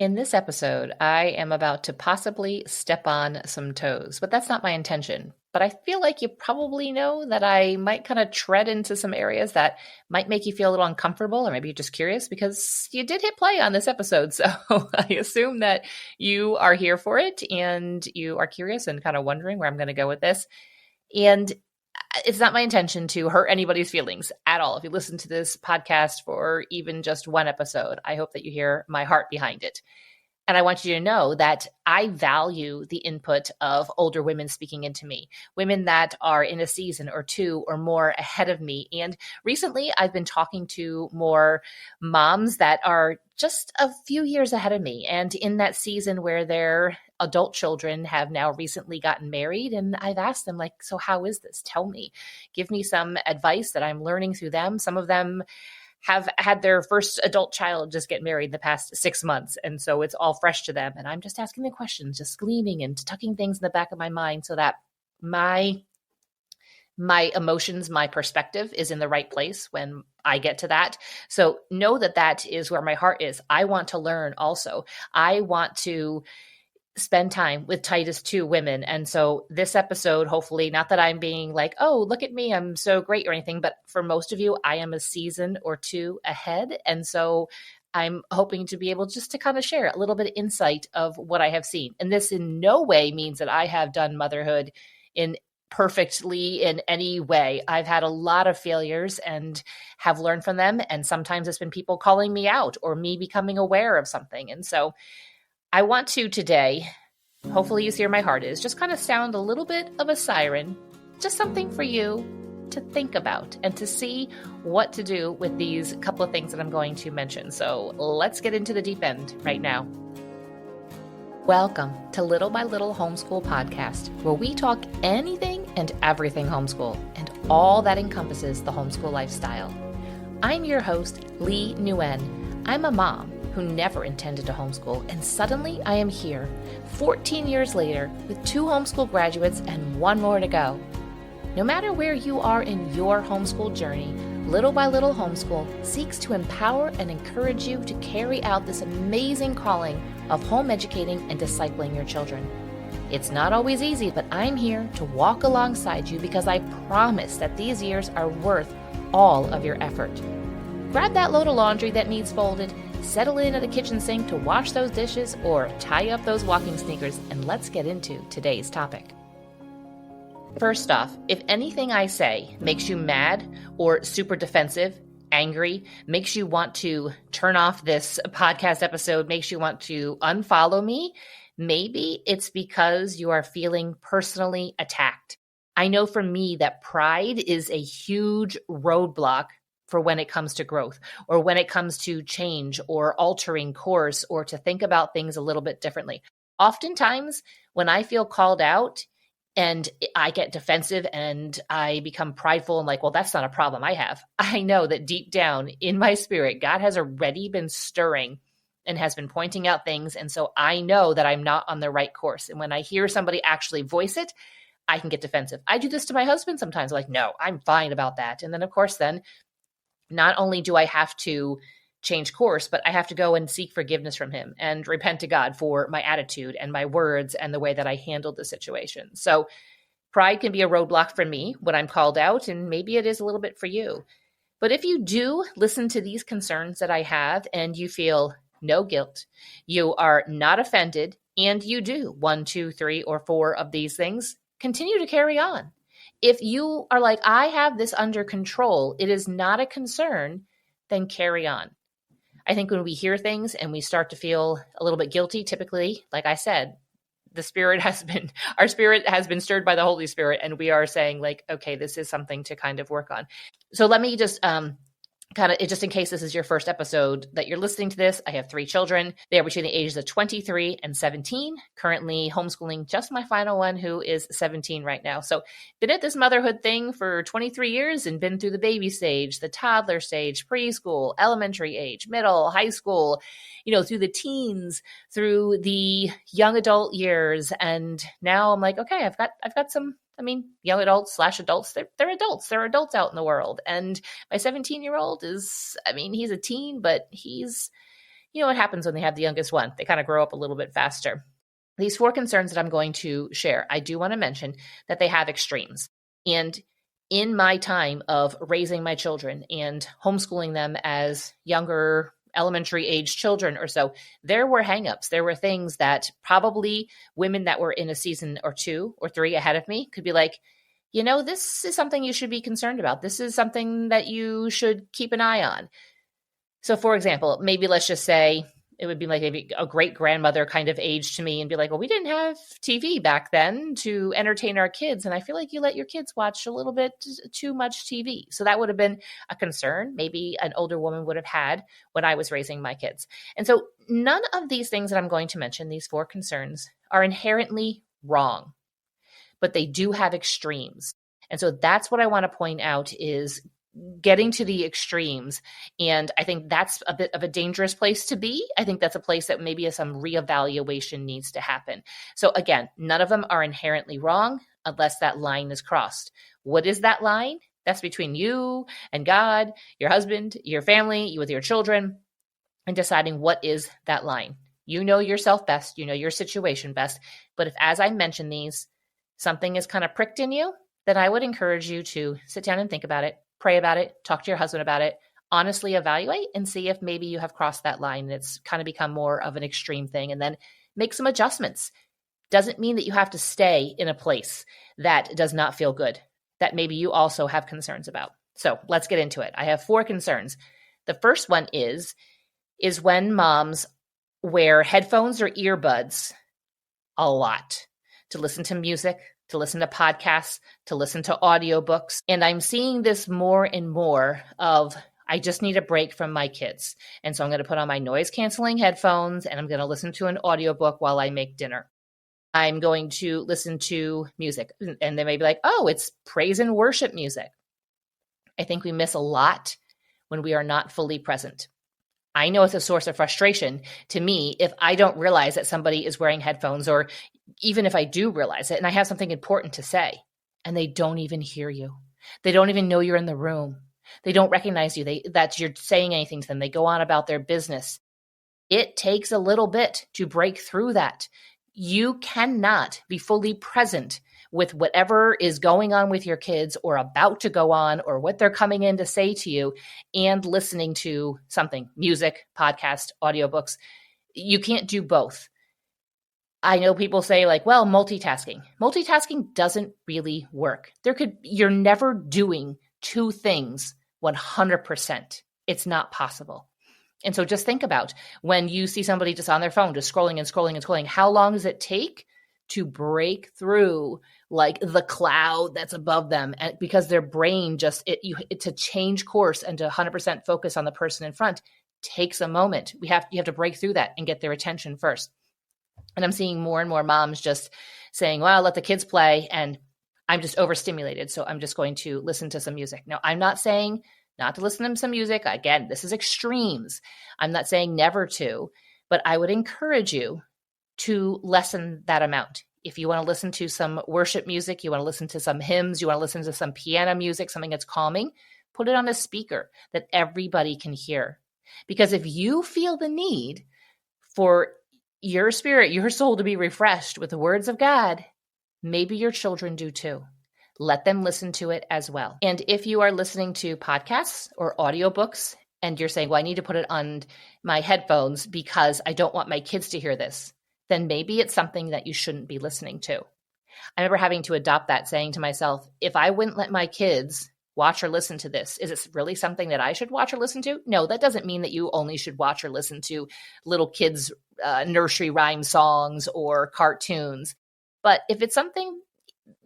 In this episode, I am about to possibly step on some toes, but that's not my intention. But I feel like you probably know that I might kind of tread into some areas that might make you feel a little uncomfortable, or maybe you're just curious because you did hit play on this episode. So I assume that you are here for it and you are curious and kind of wondering where I'm going to go with this. And it's not my intention to hurt anybody's feelings at all. If you listen to this podcast for even just one episode, I hope that you hear my heart behind it. And I want you to know that I value the input of older women speaking into me, women that are in a season or two or more ahead of me. And recently I've been talking to more moms that are just a few years ahead of me and in that season where their adult children have now recently gotten married. And I've asked them, like, so how is this? Tell me, give me some advice that I'm learning through them. Some of them have had their first adult child just get married in the past 6 months. And so it's all fresh to them. And I'm just asking the questions, just gleaming and tucking things in the back of my mind so that my emotions, my perspective is in the right place when I get to that. So know that that is where my heart is. I want to learn also. I want to spend time with Titus 2 women. And so this episode, hopefully, not that I'm being like, oh, look at me, I'm so great or anything, but for most of you, I am a season or two ahead. And so I'm hoping to be able just to kind of share a little bit of insight of what I have seen. And this in no way means that I have done motherhood in perfectly in any way. I've had a lot of failures and have learned from them. And sometimes it's been people calling me out or me becoming aware of something. And so I want to today, hopefully you see where my heart is, just kind of sound a little bit of a siren, just something for you to think about and to see what to do with these couple of things that I'm going to mention. So let's get into the deep end right now. Welcome to Little by Little Homeschool Podcast, where we talk anything and everything homeschool and all that encompasses the homeschool lifestyle. I'm your host, Leigh Nguyen. I'm a mom who never intended to homeschool, and suddenly I am here, 14 years later, with 2 homeschool graduates and 1 more to go. No matter where you are in your homeschool journey, Little by Little Homeschool seeks to empower and encourage you to carry out this amazing calling of home educating and discipling your children. It's not always easy, but I'm here to walk alongside you because I promise that these years are worth all of your effort. Grab that load of laundry that needs folded, settle in at the kitchen sink to wash those dishes, or tie up those walking sneakers, and let's get into today's topic. First off, if anything I say makes you mad or super defensive, angry, makes you want to turn off this podcast episode, makes you want to unfollow me, maybe it's because you are feeling personally attacked. I know for me that pride is a huge roadblock for when it comes to growth or when it comes to change or altering course or to think about things a little bit differently. Oftentimes, when I feel called out and I get defensive and I become prideful and like, well, that's not a problem I have. I know that deep down in my spirit, God has already been stirring and has been pointing out things. And so I know that I'm not on the right course. And when I hear somebody actually voice it, I can get defensive. I do this to my husband sometimes, like, no, I'm fine about that. And then, of course, then not only do I have to change course, but I have to go and seek forgiveness from him and repent to God for my attitude and my words and the way that I handled the situation. So pride can be a roadblock for me when I'm called out, and maybe it is a little bit for you. But if you do listen to these concerns that I have and you feel no guilt, you are not offended, and you do 1, 2, 3, or 4 of these things, continue to carry on. If you are like, I have this under control, it is not a concern, then carry on. I think when we hear things and we start to feel a little bit guilty, typically, like I said, our spirit has been stirred by the Holy Spirit, and we are saying like, okay, this is something to kind of work on. So let me just just in case this is your first episode that you're listening to this, I have 3 children. They are between the ages of 23 and 17, currently homeschooling just my final one, who is 17 right now. So been at this motherhood thing for 23 years and been through the baby stage, the toddler stage, preschool, elementary age, middle, high school, through the teens, through the young adult years. And now I'm like, okay, I've got some, young adults/adults, they're adults. They're adults out in the world. And my 17-year-old is, he's a teen, but he's you know what happens when they have the youngest one. They kind of grow up a little bit faster. These 4 concerns that I'm going to share, I do want to mention that they have extremes. And in my time of raising my children and homeschooling them as younger elementary age children or so, there were hangups. There were things that probably women that were in a season or 2 or 3 ahead of me could be like, you know, this is something you should be concerned about. This is something that you should keep an eye on. So for example, maybe let's just say it would be like maybe a great grandmother kind of age to me and be like, well, we didn't have TV back then to entertain our kids. And I feel like you let your kids watch a little bit too much TV. So that would have been a concern maybe an older woman would have had when I was raising my kids. And so none of these things that I'm going to mention, these 4 concerns, are inherently wrong, but they do have extremes. And so that's what I want to point out is getting to the extremes. And I think that's a bit of a dangerous place to be. I think that's a place that maybe some reevaluation needs to happen. So again, none of them are inherently wrong unless that line is crossed. What is that line? That's between you and God, your husband, your family, you with your children, and deciding what is that line. You know yourself best, you know your situation best. But if, as I mentioned these, something is kind of pricked in you, then I would encourage you to sit down and think about it. Pray about it, talk to your husband about it, honestly evaluate and see if maybe you have crossed that line and it's kind of become more of an extreme thing, and then make some adjustments. Doesn't mean that you have to stay in a place that does not feel good, that maybe you also have concerns about. So let's get into it. I have 4 concerns. The first one is when moms wear headphones or earbuds a lot to listen to music, to listen to podcasts, to listen to audiobooks. And I'm seeing this more and more of, I just need a break from my kids. And so I'm going to put on my noise canceling headphones and I'm going to listen to an audiobook while I make dinner. I'm going to listen to music. And they may be like, oh, it's praise and worship music. I think we miss a lot when we are not fully present. I know it's a source of frustration to me if I don't realize that somebody is wearing headphones, or even if I do realize it and I have something important to say and they don't even hear you. They don't even know you're in the room. They don't recognize you, that you're saying anything to them. They go on about their business. It takes a little bit to break through that. You cannot be fully present with whatever is going on with your kids or about to go on or what they're coming in to say to you and listening to something, music, podcast, audiobooks. You can't do both. I know people say like, well, multitasking. Multitasking doesn't really work. You're never doing 2 things 100%. It's not possible. And so just think about when you see somebody just on their phone, just scrolling and scrolling and scrolling, how long does it take to break through like the cloud that's above them? And because their brain to change course and to 100% focus on the person in front takes a moment. You have to break through that and get their attention first. And I'm seeing more and more moms just saying, well, let the kids play and I'm just overstimulated, so I'm just going to listen to some music. Now, I'm not saying not to listen to some music. Again, this is extremes. I'm not saying never to, but I would encourage you to lessen that amount. If you want to listen to some worship music, you want to listen to some hymns, you want to listen to some piano music, something that's calming, put it on a speaker that everybody can hear. Because if you feel the need for your spirit, your soul to be refreshed with the words of God, maybe your children do too. Let them listen to it as well. And if you are listening to podcasts or audiobooks and you're saying, well, I need to put it on my headphones because I don't want my kids to hear this, then maybe it's something that you shouldn't be listening to. I remember having to adopt that, saying to myself, if I wouldn't let my kids watch or listen to this, is it really something that I should watch or listen to? No, that doesn't mean that you only should watch or listen to little kids' nursery rhyme songs or cartoons. But if it's something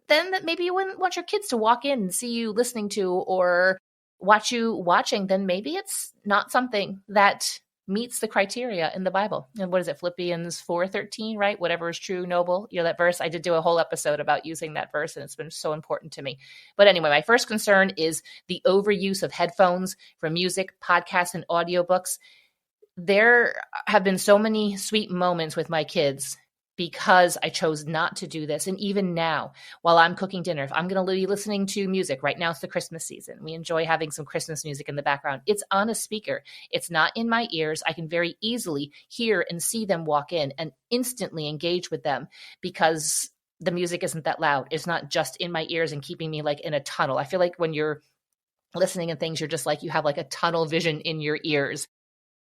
then that maybe you wouldn't want your kids to walk in and see you listening to or watch you watching, then maybe it's not something that meets the criteria in the Bible. And what is it? Philippians 4:13, right? Whatever is true, noble. You know, that verse, I did do a whole episode about using that verse and it's been so important to me. But anyway, my first concern is the overuse of headphones for music, podcasts, and audiobooks. There have been so many sweet moments with my kids because I chose not to do this. And even now, while I'm cooking dinner, if I'm going to be listening to music, right now it's the Christmas season. We enjoy having some Christmas music in the background. It's on a speaker. It's not in my ears. I can very easily hear and see them walk in and instantly engage with them because the music isn't that loud. It's not just in my ears and keeping me like in a tunnel. I feel like when you're listening and things, you're just like, you have like a tunnel vision in your ears.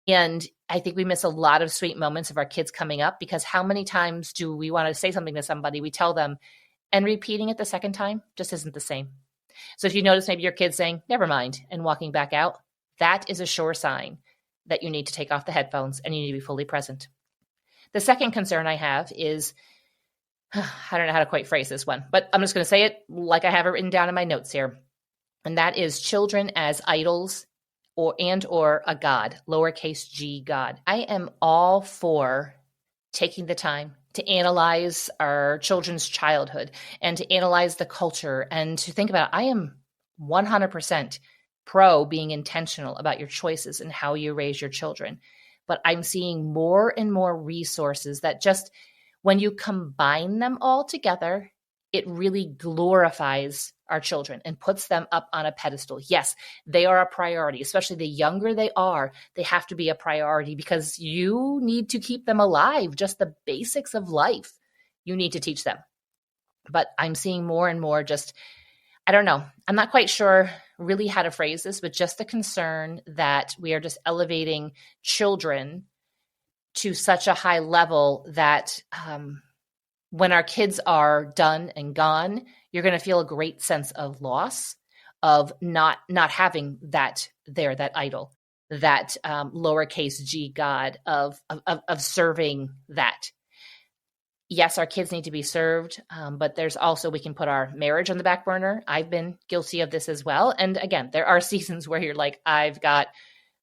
And I think we miss a lot of sweet moments of our kids coming up because how many times do we want to say something to somebody, we tell them, and repeating it the second time just isn't the same. So if you notice maybe your kid saying, never mind, and walking back out, that is a sure sign that you need to take off the headphones and you need to be fully present. The second concern I have is, I don't know how to quite phrase this one, but I'm just going to say it like I have it written down in my notes here. And that is children as idols or a God, lowercase g God. I am all for taking the time to analyze our children's childhood and to analyze the culture and to think about, I am 100% pro being intentional about your choices and how you raise your children. But I'm seeing more and more resources that just, when you combine them all together, it really glorifies our children and puts them up on a pedestal. Yes, they are a priority, especially the younger they are, they have to be a priority because you need to keep them alive. Just the basics of life, you need to teach them. But I'm seeing more and more just, I don't know, I'm not quite sure really how to phrase this, but just the concern that we are just elevating children to such a high level that when our kids are done and gone, you're going to feel a great sense of loss of not having that there, that idol, that lowercase g God of serving that. Yes, our kids need to be served, but there's also, we can put our marriage on the back burner. I've been guilty of this as well. And again, there are seasons where you're like, I've got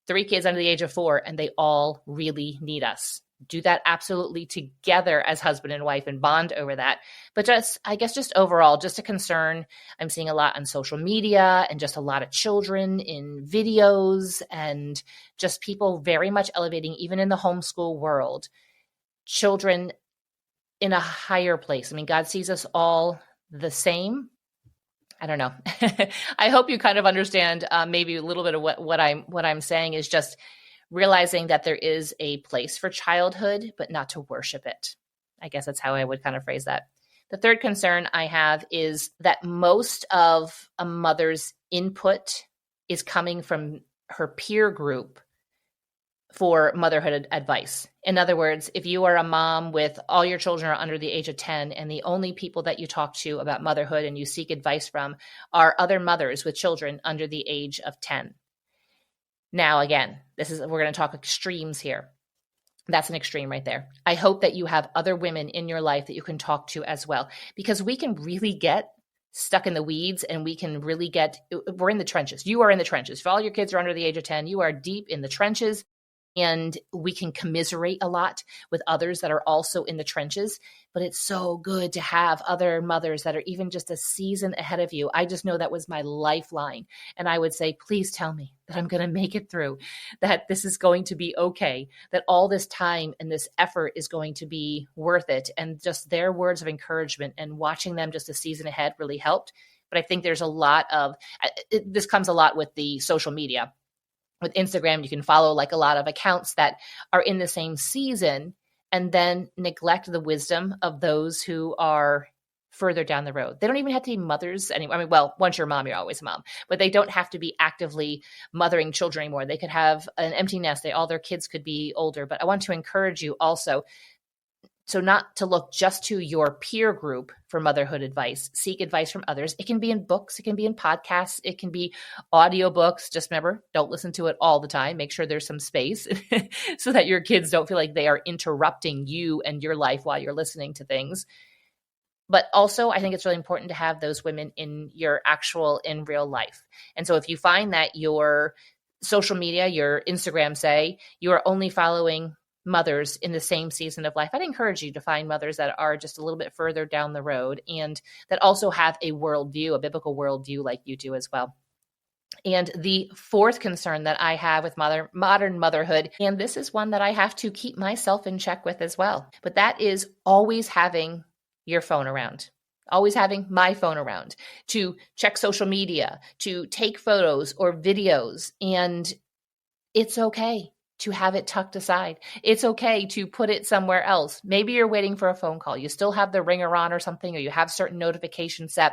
3 kids under the age of 4 and they all really need us. Do that absolutely together as husband and wife and bond over that. But just, I guess, just overall, just a concern I'm seeing a lot on social media and just a lot of children in videos and just people very much elevating, even in the homeschool world, children in a higher place. I mean, God sees us all the same. I don't know. I hope you kind of understand maybe a little bit of what I'm saying is just realizing that there is a place for childhood, but not to worship it. I guess that's how I would kind of phrase that. The third concern I have is that most of a mother's input is coming from her peer group for motherhood advice. In other words, if you are a mom with all your children are under the age of 10 and the only people that you talk to about motherhood and you seek advice from are other mothers with children under the age of 10. Now, again, we're going to talk extremes here. That's an extreme right there. I hope that you have other women in your life that you can talk to as well, because we can really get stuck in the weeds and we can really we're in the trenches. You are in the trenches. If all your kids are under the age of 10, you are deep in the trenches. And we can commiserate a lot with others that are also in the trenches. But it's so good to have other mothers that are even just a season ahead of you. I just know that was my lifeline. And I would say, please tell me that I'm going to make it through, that this is going to be okay, that all this time and this effort is going to be worth it. And just their words of encouragement and watching them just a season ahead really helped. But I think there's a lot of, this comes a lot with the social media. With Instagram, you can follow like a lot of accounts that are in the same season and then neglect the wisdom of those who are further down the road. They don't even have to be mothers anymore. I mean, well, once you're a mom, you're always a mom, but they don't have to be actively mothering children anymore. They could have an empty nest. All their kids could be older. But I want to encourage you also, so not to look just to your peer group for motherhood advice. Seek advice from others. It can be in books. It can be in podcasts. It can be audiobooks. Just remember, don't listen to it all the time. Make sure there's some space so that your kids don't feel like they are interrupting you and your life while you're listening to things. But also, I think it's really important to have those women in your in real life. And so if you find that your social media, your Instagram, say, you are only following mothers in the same season of life, I'd encourage you to find mothers that are just a little bit further down the road and that also have a worldview, a biblical worldview like you do as well. And the fourth concern that I have with modern motherhood, and this is one that I have to keep myself in check with as well, but that is always having your phone around. Always having my phone around to check social media, to take photos or videos. And it's okay to have it tucked aside. It's okay to put it somewhere else. Maybe you're waiting for a phone call. You still have the ringer on or something, or you have certain notifications set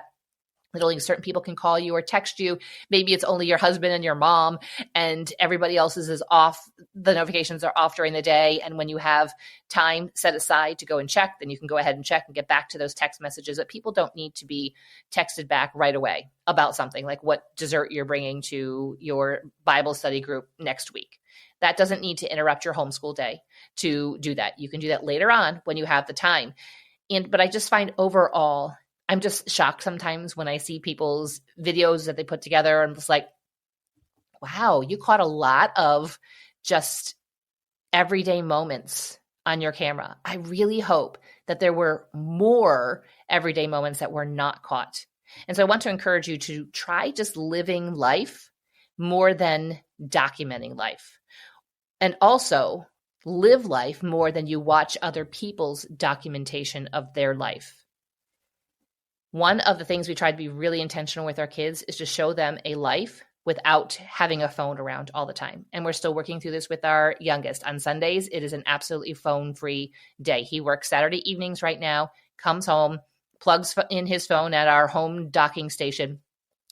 that only certain people can call you or text you. Maybe it's only your husband and your mom, and everybody else's is off. The notifications are off during the day. And when you have time set aside to go and check, then you can go ahead and check and get back to those text messages. But people don't need to be texted back right away about something like what dessert you're bringing to your Bible study group next week. That doesn't need to interrupt your homeschool day to do that. You can do that later on when you have the time. But I just find overall, I'm just shocked sometimes when I see people's videos that they put together. I'm just like, wow, you caught a lot of just everyday moments on your camera. I really hope that there were more everyday moments that were not caught. And so I want to encourage you to try just living life more than documenting life. And also live life more than you watch other people's documentation of their life. One of the things we try to be really intentional with our kids is to show them a life without having a phone around all the time. And we're still working through this with our youngest. On Sundays, it is an absolutely phone-free day. He works Saturday evenings right now, comes home, plugs in his phone at our home docking station,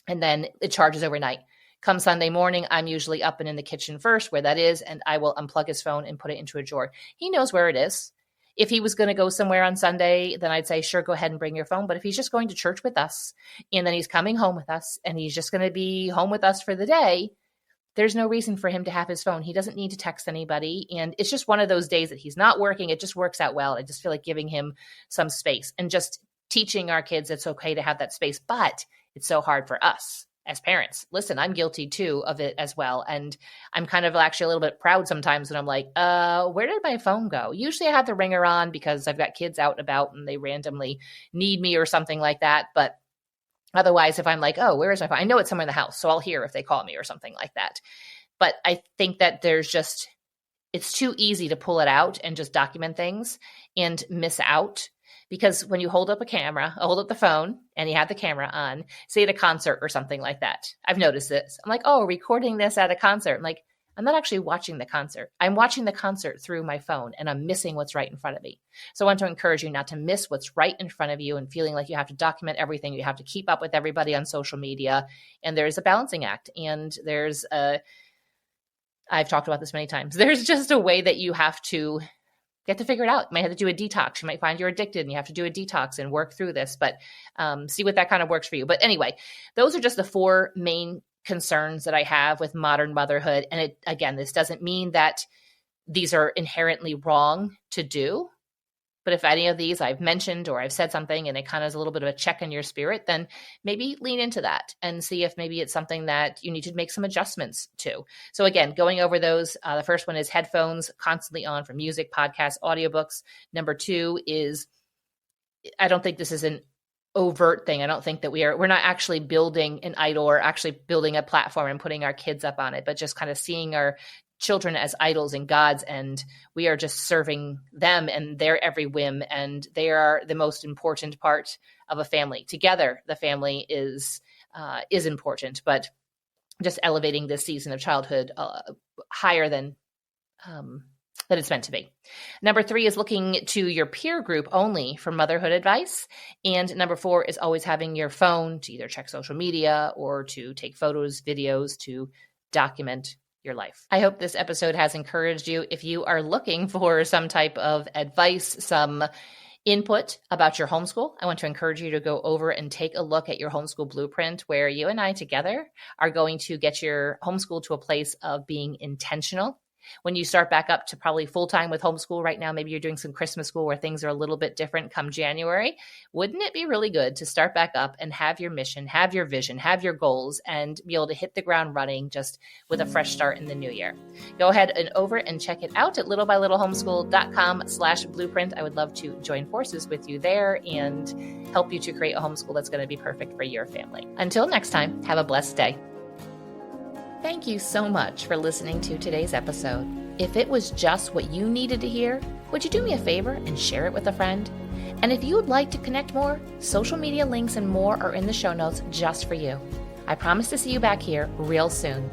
and then it charges overnight. Come Sunday morning, I'm usually up and in the kitchen first where that is, and I will unplug his phone and put it into a drawer. He knows where it is. If he was going to go somewhere on Sunday, then I'd say, sure, go ahead and bring your phone. But if he's just going to church with us and then he's coming home with us and he's just going to be home with us for the day, there's no reason for him to have his phone. He doesn't need to text anybody. And it's just one of those days that he's not working. It just works out well. I just feel like giving him some space and just teaching our kids it's okay to have that space. But it's so hard for us as parents. Listen, I'm guilty too of it as well. And I'm kind of actually a little bit proud sometimes when I'm like, where did my phone go? Usually I have the ringer on because I've got kids out and about and they randomly need me or something like that. But otherwise, if I'm like, oh, where is my phone? I know it's somewhere in the house, so I'll hear if they call me or something like that. But I think that it's too easy to pull it out and just document things and miss out. Because when you hold up the phone and you have the camera on, say at a concert or something like that, I've noticed this. I'm like, oh, recording this at a concert. I'm like, I'm not actually watching the concert. I'm watching the concert through my phone and I'm missing what's right in front of me. So I want to encourage you not to miss what's right in front of you and feeling like you have to document everything. You have to keep up with everybody on social media. And there's a balancing act. And I've talked about this many times. There's just a way that you have to get to figure it out. You might have to do a detox. You might find you're addicted and you have to do a detox and work through this, but see what that kind of works for you. But anyway, those are just the four main concerns that I have with modern motherhood. And this doesn't mean that these are inherently wrong to do. But if any of these I've mentioned or I've said something and it kind of is a little bit of a check in your spirit, then maybe lean into that and see if maybe it's something that you need to make some adjustments to. So again, going over those, the first one is headphones constantly on for music, podcasts, audiobooks. Number 2 is, I don't think this is an overt thing. I don't think that we're not actually building an idol or actually building a platform and putting our kids up on it, but just kind of seeing our children as idols and gods, and we are just serving them and their every whim, and they are the most important part of a family. Together, the family is important, but just elevating this season of childhood higher than it's meant to be. Number 3 is looking to your peer group only for motherhood advice. And number 4 is always having your phone to either check social media or to take photos, videos, to document your life. I hope this episode has encouraged you. If you are looking for some type of advice, some input about your homeschool, I want to encourage you to go over and take a look at your homeschool blueprint, where you and I together are going to get your homeschool to a place of being intentional. When you start back up to probably full-time with homeschool right now, maybe you're doing some Christmas school where things are a little bit different come January. Wouldn't it be really good to start back up and have your mission, have your vision, have your goals, and be able to hit the ground running just with a fresh start in the new year? Go ahead and over and check it out at littlebylittlehomeschool.com/blueprint. I would love to join forces with you there and help you to create a homeschool that's going to be perfect for your family. Until next time, have a blessed day. Thank you so much for listening to today's episode. If it was just what you needed to hear, would you do me a favor and share it with a friend? And if you would like to connect more, social media links and more are in the show notes just for you. I promise to see you back here real soon.